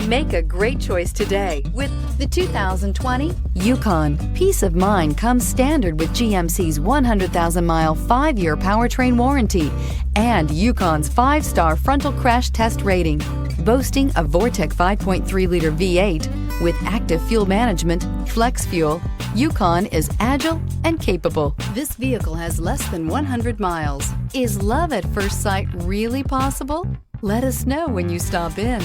Make a great choice today with the 2020 Yukon. Peace of mind comes standard with GMC's 100,000-mile, 5-year powertrain warranty and Yukon's 5-star frontal crash test rating. Boasting a Vortec 5.3-liter V8 with active fuel management, flex fuel, Yukon is agile and capable. This vehicle has less than 100 miles. Is love at first sight really possible? Let us know when you stop in.